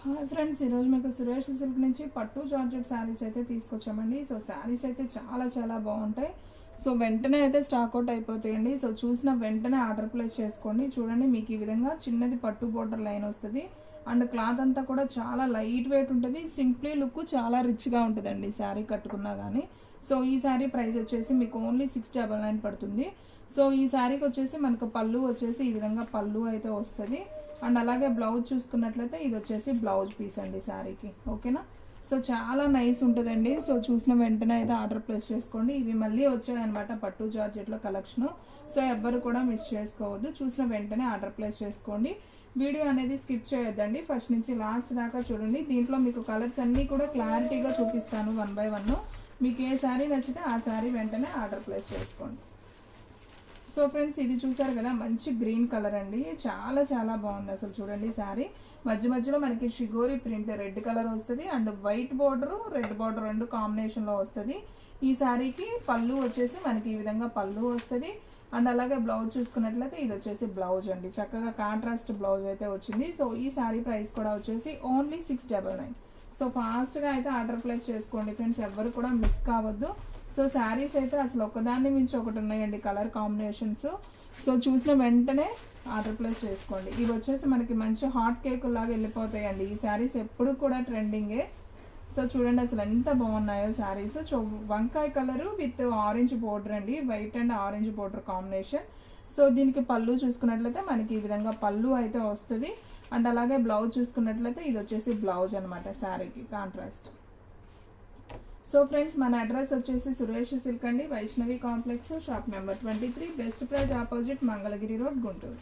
Hi friends, ఈరోజు మీకు Suresh silk నుంచి పట్టు జార్జెట్ శారీస్ అయితే తీసుకొచ్చామండి. సో శారీస్ అయితే చాలా చాలా బాగుంటాయి. సో వెంటనే అయితే స్టాక్అవుట్ అయిపోతాయండి. సో చూసిన వెంటనే ఆర్డర్ ప్లేస్ చేసుకోండి. చూడండి, మీకు ఈ విధంగా చిన్నది పట్టు బోర్డర్ లైన్ వస్తుంది. అండ్ క్లాత్ అంతా కూడా చాలా లైట్ వెయిట్ ఉంటుంది. సింప్లీ లుక్ చాలా రిచ్గా ఉంటుందండి శారీ కట్టుకున్నా కానీ. సో ఈ శారీ ప్రైస్ వచ్చేసి మీకు ఓన్లీ 699 పడుతుంది. సో ఈ శారీకి వచ్చేసి మనకు పళ్ళు వచ్చేసి ఈ విధంగా పళ్ళు అయితే వస్తుంది. అండ్ అలాగే బ్లౌజ్ చూసుకున్నట్లయితే ఇది వచ్చేసి బ్లౌజ్ పీస్ అండి శారీకి. ఓకేనా? సో చాలా నైస్ ఉంటుందండి. సో చూసిన వెంటనే అయితే ఆర్డర్ ప్లేస్ చేసుకోండి. ఇవి మళ్ళీ వచ్చాయన్నమాట పట్టు జార్జెట్లో కలెక్షన్. సో ఎవ్వరు కూడా మిస్ చేసుకోవద్దు. చూసిన వెంటనే ఆర్డర్ ప్లేస్ చేసుకోండి. వీడియో అనేది స్కిప్ చేయొద్దండి, ఫస్ట్ నుంచి లాస్ట్ దాకా చూడండి. దీంట్లో మీకు కలర్స్ అన్నీ కూడా క్లారిటీగా చూపిస్తాను 1 by 1. మీకు ఏ శారీ నచ్చితే ఆ శారీ వెంటనే ఆర్డర్ ప్లేస్ చేసుకోండి. సో ఫ్రెండ్స్, ఇది చూసారు కదా, మంచి గ్రీన్ కలర్ అండి. చాలా చాలా బాగుంది అసలు. చూడండి, శారీ మధ్య మధ్యలో మనకి షిగోరి ప్రింట్ రెడ్ కలర్ వస్తుంది. And white border red border రెండు కాంబినేషన్లో వస్తుంది. ఈ శారీకి పళ్ళు వచ్చేసి మనకి ఈ విధంగా పళ్ళు వస్తుంది. అండ్ అలాగే బ్లౌజ్ చూసుకున్నట్లయితే ఇది వచ్చేసి బ్లౌజ్ అండి. చక్కగా కాంట్రాస్ట్ బ్లౌజ్ అయితే వచ్చింది. సో ఈ శారీ ప్రైస్ కూడా వచ్చేసి ఓన్లీ 699. సో ఫాస్ట్గా అయితే ఆర్డర్ ప్లేస్ చేసుకోండి ఫ్రెండ్స్, ఎవ్వరు కూడా మిస్ కావద్దు. సో శారీస్ అయితే అసలు ఒకదాన్ని మించి ఒకటి ఉన్నాయండి కలర్ కాంబినేషన్స్. సో చూసిన వెంటనే ఆర్డర్ ప్లేస్ చేసుకోండి. ఇవి వచ్చేసి మనకి మంచి హాట్ కేక్ లాగా వెళ్ళిపోతాయండి. ఈ శారీస్ ఎప్పుడు కూడా ట్రెండింగే. సో చూడండి అసలు ఎంత బాగున్నాయో శారీస్. సో వంకాయ కలరు విత్ ఆరెంజ్ బోర్డర్ అండి, white and orange border combination. So దీనికి పళ్ళు చూసుకున్నట్లయితే మనకి ఈ విధంగా పళ్ళు అయితే వస్తుంది. అండ్ అలాగే బ్లౌజ్ చూసుకున్నట్లయితే ఇది వచ్చేసి బ్లౌజ్ అనమాట శారీకి కాంట్రాస్ట్. సో ఫ్రెండ్స్, మన అడ్రస్ వచ్చేసి సురేష్ సిల్క్ అండి, Vaishnavi complex, shop number 23, best praise opposite, Mangalagiri road, Guntur.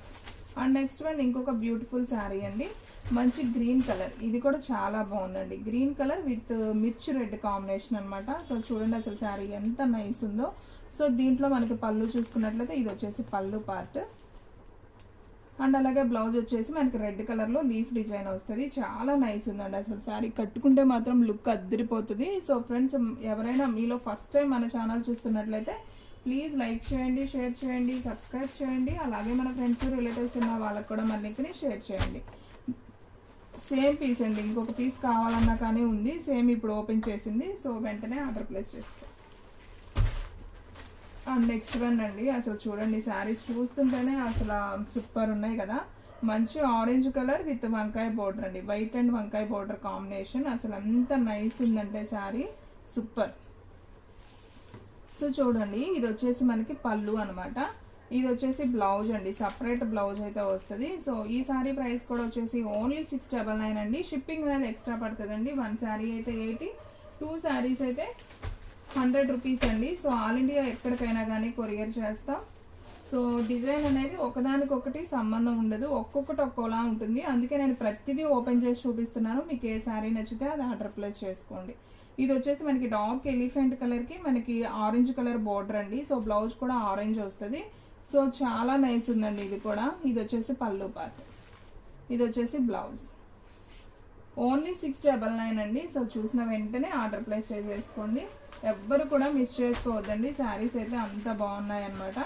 And next one ఇంకొక బ్యూటిఫుల్ శారీ అండి, మంచి గ్రీన్ కలర్. ఇది కూడా చాలా బాగుందండి. గ్రీన్ కలర్ విత్ మిర్చి రెడ్ కాంబినేషన్ అనమాట. సో చూడండి అసలు శారీ ఎంత నైస్ ఉందో. సో దీంట్లో మనకి పళ్ళు చూసుకున్నట్లయితే ఇది వచ్చేసి పళ్ళు పార్ట్. అండ్ అలాగే బ్లౌజ్ వచ్చేసి మనకి రెడ్ కలర్లో లీఫ్ డిజైన్ వస్తుంది. చాలా నైస్ ఉందండి అసలు. శారీ కట్టుకుంటే మాత్రం లుక్ అద్దరిపోతుంది. సో ఫ్రెండ్స్, ఎవరైనా మీలో ఫస్ట్ టైం మన ఛానల్ చూస్తున్నట్లయితే ప్లీజ్ లైక్ చేయండి, షేర్ చేయండి, సబ్స్క్రైబ్ చేయండి. అలాగే మన ఫ్రెండ్స్ రిలేటివ్స్ ఉన్న వాళ్ళకి కూడా మన లింక్ని షేర్ చేయండి. సేమ్ పీస్ అండి, ఇంకొక పీస్ కావాలన్నా కానీ ఉంది. సేమ్ ఇప్పుడు ఓపెన్ చేసింది. సో వెంటనే ఆర్డర్ ప్లేస్ చేసుకో. అండ్ నెక్స్ట్ వన్ అండి, అసలు చూడండి శారీస్ చూస్తుంటేనే అసలు సూపర్ ఉన్నాయి కదా. మంచి ఆరెంజ్ కలర్ విత్ వంకాయ బోర్డర్ అండి, వైట్ అండ్ వంకాయ బోర్డర్ కాంబినేషన్. అసలు ఎంత నైస్ ఉందంటే శారీ సూపర్. సో చూడండి, ఇది వచ్చేసి మనకి పళ్ళు అనమాట. ఇది వచ్చేసి బ్లౌజ్ అండి, సపరేట్ బ్లౌజ్ అయితే వస్తుంది. సో ఈ శారీ ప్రైస్ కూడా వచ్చేసి ఓన్లీ 699 అండి. షిప్పింగ్ అనేది ఎక్స్ట్రా పడుతుందండి. 1 శారీ అయితే 80, 2 శారీస్ అయితే 100 రూపీస్ అండి. సో ఆల్ ఇండియా ఎక్కడికైనా కానీ కొరియర్ చేస్తాం. సో డిజైన్ అనేది ఒకదానికొకటి సంబంధం ఉండదు, ఒక్కొక్కటి ఒక్కోలా ఉంటుంది. అందుకే నేను ప్రతిదీ ఓపెన్ చేసి చూపిస్తున్నాను. మీకు ఏ శారీ నచ్చితే అది ఆర్డర్ ప్లేస్ చేసుకోండి. ఇది వచ్చేసి మనకి డార్క్ ఎలిఫెంట్ కలర్కి మనకి ఆరెంజ్ కలర్ బోర్డర్ అండి. సో బ్లౌజ్ కూడా ఆరెంజ్ వస్తుంది. సో చాలా నైస్ ఉందండి ఇది కూడా. ఇది వచ్చేసి పళ్ళు పార్ట్, ఇది వచ్చేసి బ్లౌజ్. ఓన్లీ 699 అండి. సో చూసిన వెంటనే ఆర్డర్ ప్లేస్ చేసుకోండి. ఎవ్వరు కూడా మిస్ చేసుకోవద్దండి. శారీస్ అయితే అంత బాగున్నాయి అనమాట.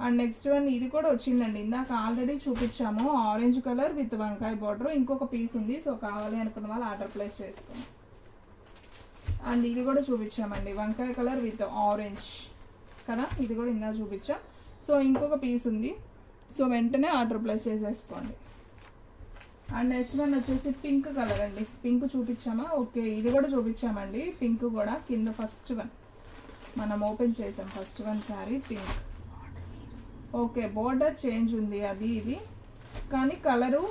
అండ్ నెక్స్ట్ వన్ ఇది కూడా వచ్చిందండి, ఇందాక ఆల్రెడీ చూపించాము. ఆరెంజ్ కలర్ విత్ వంకాయ బార్డర్, ఇంకొక పీస్ ఉంది. సో కావాలి అనుకున్న వాళ్ళు ఆర్డర్ ప్లేస్ చేసుకోండి. అండ్ ఇది కూడా చూపించామండి, వంకాయ కలర్ విత్ ఆరెంజ్ కదా, ఇది కూడా ఇందాక చూపించాం. సో ఇంకొక పీస్ ఉంది. సో వెంటనే ఆర్డర్ ప్లేస్ చేసేసుకోండి. అండ్ నెక్స్ట్ వన్ వచ్చేసి పింక్ కలర్ అండి. పింక్ చూపించామా? ఓకే, ఇది కూడా చూపించామండి. పింక్ కూడా కింద ఫస్ట్ వన్ మనం ఓపెన్ చేసాం. First one sari pink. Okay, border change ఉంది అది ఇది, కానీ కలరు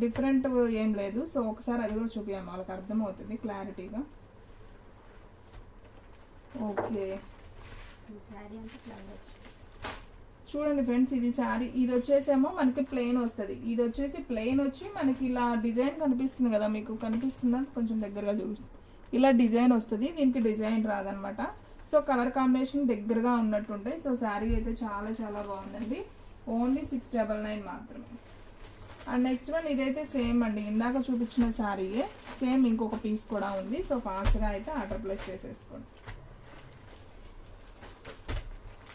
డిఫరెంట్ ఏం లేదు. సో ఒకసారి అది కూడా చూపించాము, వాళ్ళకి అర్థమవుతుంది క్లారిటీగా. ఓకే, చూడండి ఫ్రెండ్స్, ఇది శారీ. ఇది వచ్చేసేమో మనకి ప్లెయిన్ వస్తుంది. ఇది వచ్చేసి ప్లెయిన్ వచ్చి మనకి ఇలా డిజైన్ కనిపిస్తుంది కదా, మీకు కనిపిస్తుందా? కొంచెం దగ్గరగా చూపిస్తుంది. ఇలా డిజైన్ వస్తుంది, దీనికి డిజైన్ రాదనమాట. సో కలర్ కాంబినేషన్ దగ్గరగా ఉన్నట్టుంటాయి. సో శారీ అయితే చాలా చాలా బాగుందండి. ఓన్లీ 699 మాత్రమే. అండ్ నెక్స్ట్ వన్ ఇదైతే సేమ్ అండి, ఇందాక చూపించిన శారీయే, సేమ్ ఇంకొక పీస్ కూడా ఉంది. సో ఫాస్ట్గా అయితే ఆర్డర్ ప్లేస్ చేసేసుకోండి.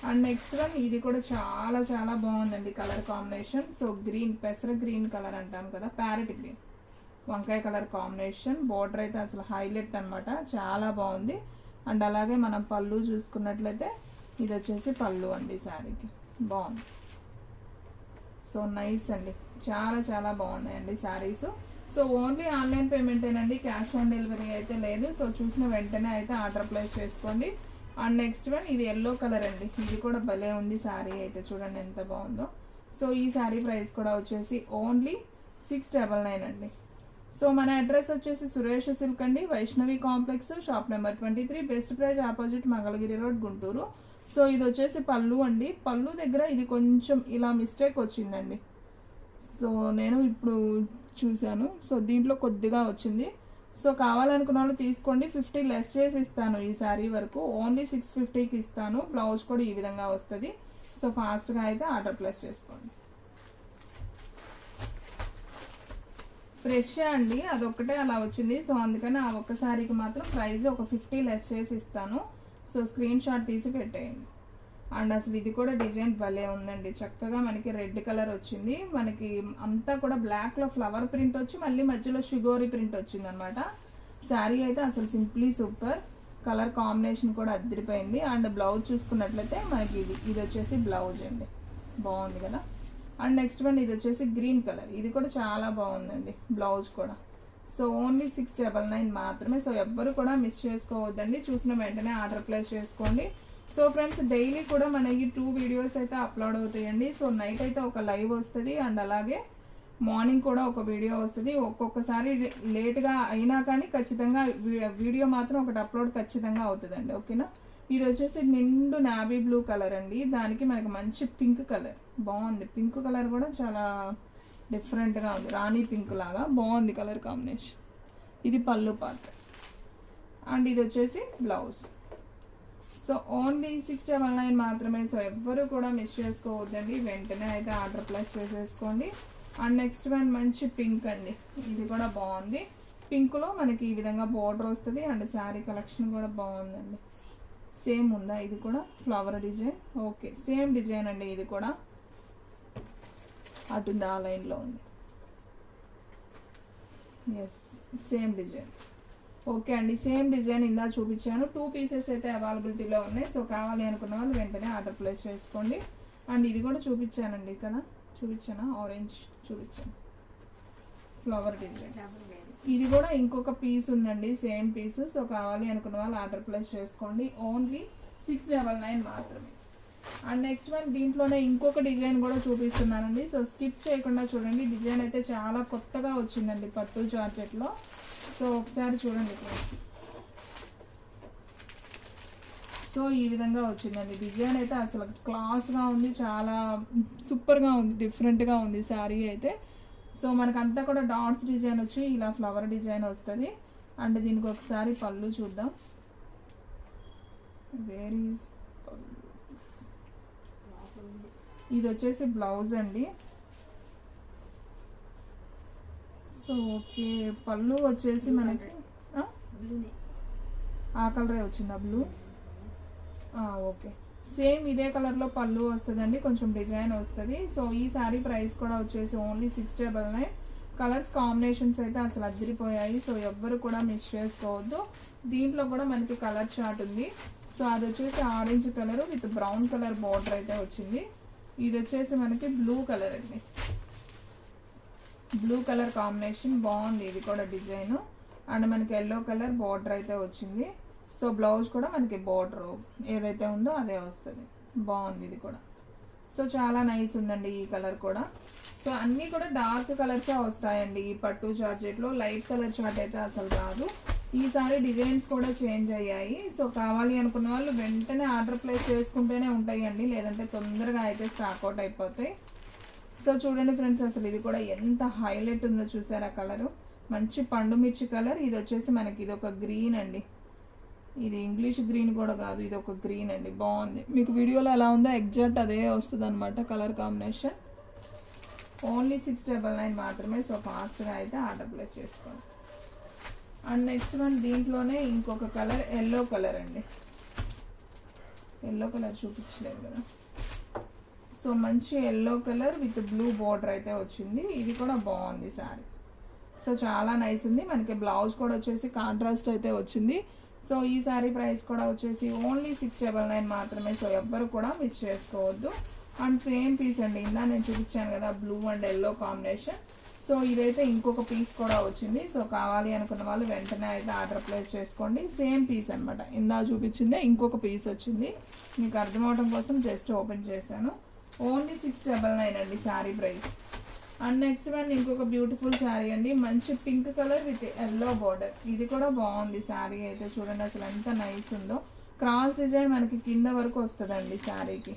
అండ్ నెక్స్ట్ వన్ ఇది కూడా చాలా చాలా బాగుందండి కలర్ కాంబినేషన్. సో గ్రీన్, పెసర గ్రీన్ కలర్ అంటాం కదా, ప్యారెట్ గ్రీన్. వంకాయ కలర్ కాంబినేషన్. బోర్డర్ అయితే అసలు హైలైట్ అనమాట, చాలా బాగుంది. అండ్ అలాగే మనం పళ్ళు చూసుకున్నట్లయితే ఇది వచ్చేసి పళ్ళు అండి శారీకి. బాగుంది. సో నైస్ అండి, చాలా చాలా బాగున్నాయండి శారీస్. సో ఓన్లీ ఆన్లైన్ పేమెంటేనండి, క్యాష్ ఆన్ డెలివరీ అయితే లేదు. సో చూసిన వెంటనే అయితే ఆర్డర్ ప్లేస్ చేసుకోండి. అండ్ నెక్స్ట్ వన్ ఇది ఎల్లో కలర్ అండి, ఇది కూడా భలే ఉంది శారీ అయితే, చూడండి ఎంత బాగుందో. సో ఈ శారీ ప్రైస్ కూడా వచ్చేసి ఓన్లీ 699 అండి. సో మన అడ్రస్ వచ్చేసి సురేష్ సిల్క్ అండి, Vaishnavi complex, shop number 23, best praise opposite Mangalagiri road, Guntur. So ఇది వచ్చేసి పళ్ళు అండి. పళ్ళు దగ్గర ఇది కొంచెం ఇలా మిస్టేక్ వచ్చిందండి. సో నేను ఇప్పుడు చూశాను, సో దీంట్లో కొద్దిగా వచ్చింది. సో కావాలనుకున్న వాళ్ళు తీసుకోండి, 50 లెస్ చేసి ఇస్తాను ఈ శారీ వరకు. ఓన్లీ 650కి ఇస్తాను. బ్లౌజ్ కూడా ఈ విధంగా వస్తుంది. సో ఫాస్ట్గా అయితే ఆర్డర్ ప్లేస్ చేసుకోండి. ఫ్రెష్ అండి, అదొక్కటే అలా వచ్చింది. సో అందుకని ఆ ఒక్క శారీకి మాత్రం ప్రైస్ ఒక 50 లెస్ చేసి ఇస్తాను. సో స్క్రీన్ షాట్ తీసి పెట్టేయండి. అండ్ అసలు ఇది కూడా డిజైన్ భలే ఉందండి, చక్కగా మనకి రెడ్ కలర్ వచ్చింది. మనకి అంతా కూడా బ్లాక్లో ఫ్లవర్ ప్రింట్ వచ్చి మళ్ళీ మధ్యలో షుగోరీ ప్రింట్ వచ్చింది అనమాట. శారీ అయితే అసలు సింప్లీ సూపర్. కలర్ కాంబినేషన్ కూడా అదిరిపోయింది. అండ్ బ్లౌజ్ చూసుకున్నట్లయితే మనకి ఇది వచ్చేసి బ్లౌజ్ అండి, బాగుంది కదా. అండ్ నెక్స్ట్ వన్ ఇది వచ్చేసి గ్రీన్ కలర్, ఇది కూడా చాలా బాగుందండి బ్లౌజ్ కూడా. సో ఓన్లీ 699 మాత్రమే. సో ఎవ్వరు కూడా మిస్ చేసుకోవద్దండి, చూసిన వెంటనే ఆర్డర్ ప్లేస్ చేసుకోండి. సో ఫ్రెండ్స్ డైలీ కూడా మనకి 2 వీడియోస్ అయితే అప్లోడ్ అవుతాయండి. సో నైట్ అయితే ఒక లైవ్ వస్తుంది, అండ్ అలాగే మార్నింగ్ కూడా ఒక వీడియో వస్తుంది. ఒక్కొక్కసారి లేట్గా అయినా కానీ ఖచ్చితంగా వీడియో మాత్రం ఒకటి అప్లోడ్ ఖచ్చితంగా అవుతుందండి, ఓకేనా. ఇది వచ్చేసి నిండు నావీ బ్లూ కలర్ అండి, దానికి మనకి మంచి పింక్ కలర్ బాగుంది. పింక్ కలర్ కూడా చాలా డిఫరెంట్గా ఉంది, రాణి పింక్ లాగా బాగుంది కలర్ కాంబినేషన్. ఇది పళ్ళు పార్ట్ అండ్ ఇది వచ్చేసి బ్లౌజ్. సో ఓన్లీ 699 మాత్రమే. సో ఎవ్వరు కూడా మిస్ చేసుకోవద్దండి, వెంటనే అయితే ఆర్డర్ ప్లేస్ చేసేసుకోండి. అండ్ నెక్స్ట్ వన్ మంచి పింక్ అండి, ఇది కూడా బాగుంది. పింక్లో మనకి ఈ విధంగా బోర్డర్ వస్తుంది. అండ్ శారీ కలెక్షన్ కూడా బాగుందండి. సేమ్ ఉందా ఇది కూడా flower design? Okay, same design అండి, ఇది కూడా అటుంది ఆ లైన్లో ఉంది. Yes, same design. ఓకే అండి, సేమ్ డిజైన్ ఇందా చూపించాను. 2 పీసెస్ అయితే అవైలబిలిటీలో ఉన్నాయి. సో కావాలి అనుకున్న వాళ్ళు వెంటనే ఆర్డర్ ప్లేస్ చేసుకోండి. అండ్ ఇది కూడా చూపించానండి కదా, చూపించానా? ఆరెంజ్ చూపించాను, ఫ్లవర్ డిజైన్. ఇది కూడా ఇంకొక పీస్ ఉందండి, సేమ్ పీస్. సో కావాలి అనుకున్న వాళ్ళు ఆర్డర్ ప్లేస్ చేసుకోండి. ఓన్లీ 699 మాత్రమే. అండ్ నెక్స్ట్ వన్ దీంట్లోనే ఇంకొక డిజైన్ కూడా చూపిస్తున్నానండి. సో స్కిప్ చేయకుండా చూడండి, డిజైన్ అయితే చాలా కొత్తగా వచ్చిందండి పట్టు జార్జెట్లో. సో ఒకసారి చూడండి ఫ్రెండ్స్. సో ఈ విధంగా వచ్చిందండి డిజైన్ అయితే, అసలు క్లాస్గా ఉంది, చాలా సూపర్గా ఉంది, డిఫరెంట్గా ఉంది శారీ అయితే. సో మనకంతా కూడా డాట్స్ డిజైన్ వచ్చి ఇలా ఫ్లవర్ డిజైన్ వస్తుంది. అండ్ దీనికి ఒకసారి పళ్ళు చూద్దాం. వేర్ ఈజ్ పళ్ళు? ఇది వచ్చేసి బ్లౌజ్ అండి. సో ఓకే, పళ్ళు వచ్చేసి మనకి ఆ కలరే వచ్చిందా బ్లూ? ఓకే, సేమ్ ఇదే కలర్లో పళ్ళు వస్తుందండి, కొంచెం డిజైన్ వస్తుంది. సో ఈ శారీ ప్రైస్ కూడా వచ్చేసి ఓన్లీ 699. కలర్స్ కాంబినేషన్స్ అయితే అసలు అదిరిపోయాయి. సో ఎవ్వరు కూడా మిస్ చేసుకోవద్దు. దీంట్లో కూడా మనకి కలర్ చార్ట్ ఉంది. సో అది వచ్చేసి orange colour with brown colour border అయితే వచ్చింది. ఇది వచ్చేసి మనకి బ్లూ కలర్ అండి, బ్లూ కలర్ కాంబినేషన్ బాగుంది. ఇది కూడా డిజైన్. అండ్ మనకి ఎల్లో కలర్ బార్డర్ అయితే వచ్చింది. సో బ్లౌజ్ కూడా మనకి బార్డర్ ఏదైతే ఉందో అదే వస్తుంది, బాగుంది ఇది కూడా. సో చాలా నైస్ ఉందండి ఈ కలర్ కూడా. సో అన్నీ కూడా డార్క్ కలర్సే వస్తాయండి ఈ పట్టు జార్జెట్లో, లైట్ కలర్ చార్ట్ అయితే అసలు రాదు. ఈసారి డిజైన్స్ కూడా చేంజ్ అయ్యాయి. సో కావాలి అనుకున్న వాళ్ళు వెంటనే ఆర్డర్ ప్లేస్ చేసుకుంటేనే ఉంటాయండి, లేదంటే తొందరగా అయితే స్టాక్ అవుట్ అయిపోతాయి. సో చూడండి ఫ్రెండ్స్, అసలు ఇది కూడా ఎంత హైలైట్ ఉందో చూసారా కలరు, మంచి పండు మిర్చి కలర్. ఇది వచ్చేసి మనకి ఇది ఒక గ్రీన్ అండి, ఇది ఇంగ్లీష్ గ్రీన్ కూడా కాదు, ఇది ఒక గ్రీన్ అండి, బాగుంది. మీకు వీడియోలో ఎలా ఉందో ఎగ్జాక్ట్ అదే వస్తుంది అనమాట కలర్ కాంబినేషన్. ఓన్లీ 699 మాత్రమే. సో ఫాస్ట్గా అయితే ఆర్డర్ ప్లేస్ చేసుకోండి. అండ్ నెక్స్ట్ వన్ దీంట్లోనే ఇంకొక కలర్ ఎల్లో కలర్ అండి, ఎల్లో కలర్ చూపించలేదు కదా. సో మంచి yellow colour with blue border అయితే వచ్చింది. ఇది కూడా బాగుంది శారీ. సో చాలా నైస్ ఉంది. మనకి బ్లౌజ్ కూడా వచ్చేసి కాంట్రాస్ట్ అయితే వచ్చింది. సో ఈ శారీ ప్రైస్ కూడా వచ్చేసి ఓన్లీ 699 మాత్రమే. సో ఎవ్వరు కూడా మిస్ చేసుకోవద్దు. అండ్ సేమ్ పీస్ అండి, ఇందా నేను చూపించాను కదా blue and yellow combination. So ఇదైతే ఇంకొక పీస్ కూడా వచ్చింది. సో కావాలి అనుకున్న వాళ్ళు వెంటనే అయితే ఆర్డర్ ప్లేస్ చేసుకోండి. సేమ్ పీస్ అనమాట, ఇందా చూపించిందే ఇంకొక పీస్ వచ్చింది. మీకు అర్థమవడం కోసం జస్ట్ ఓపెన్ చేశాను. ఓన్లీ 699 అండి sari price. And next one ఇంకొక బ్యూటిఫుల్ శారీ అండి, మంచి pink colour with yellow border. ఇది కూడా బాగుంది శారీ అయితే, చూడండి అసలు ఎంత నైస్ ఉందో. క్రాస్ డిజైన్ మనకి కింద వరకు వస్తుందండి శారీకి.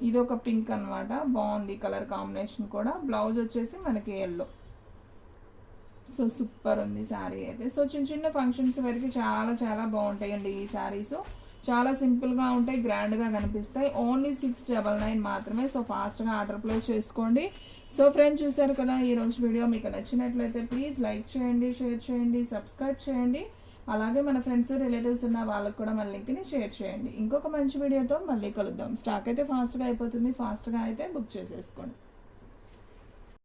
ఇది ఒక పింక్ అనమాట, బాగుంది కలర్ కాంబినేషన్ కూడా. బ్లౌజ్ వచ్చేసి మనకి ఎల్లో. సో సూపర్ ఉంది శారీ అయితే. సో చిన్న చిన్న ఫంక్షన్స్ వరకు చాలా చాలా బాగుంటాయండి ఈ శారీస్. చాలా సింపుల్గా ఉంటాయి, గ్రాండ్గా కనిపిస్తాయి. ఓన్లీ 699 మాత్రమే. సో ఫాస్ట్గా ఆర్డర్ ప్లేస్ చేసుకోండి. సో ఫ్రెండ్స్ చూసారు కదా ఈరోజు వీడియో. మీకు నచ్చినట్లయితే ప్లీజ్ లైక్ చేయండి, షేర్ చేయండి, సబ్స్క్రైబ్ చేయండి. అలాగే మన ఫ్రెండ్స్ రిలేటివ్స్ ఉన్న వాళ్ళకి కూడా మన లింక్ని షేర్ చేయండి. ఇంకొక మంచి వీడియోతో మళ్ళీ కలుద్దాం. స్టాక్ అయితే ఫాస్ట్గా అయిపోతుంది, ఫాస్ట్గా అయితే బుక్ చేసేసుకోండి.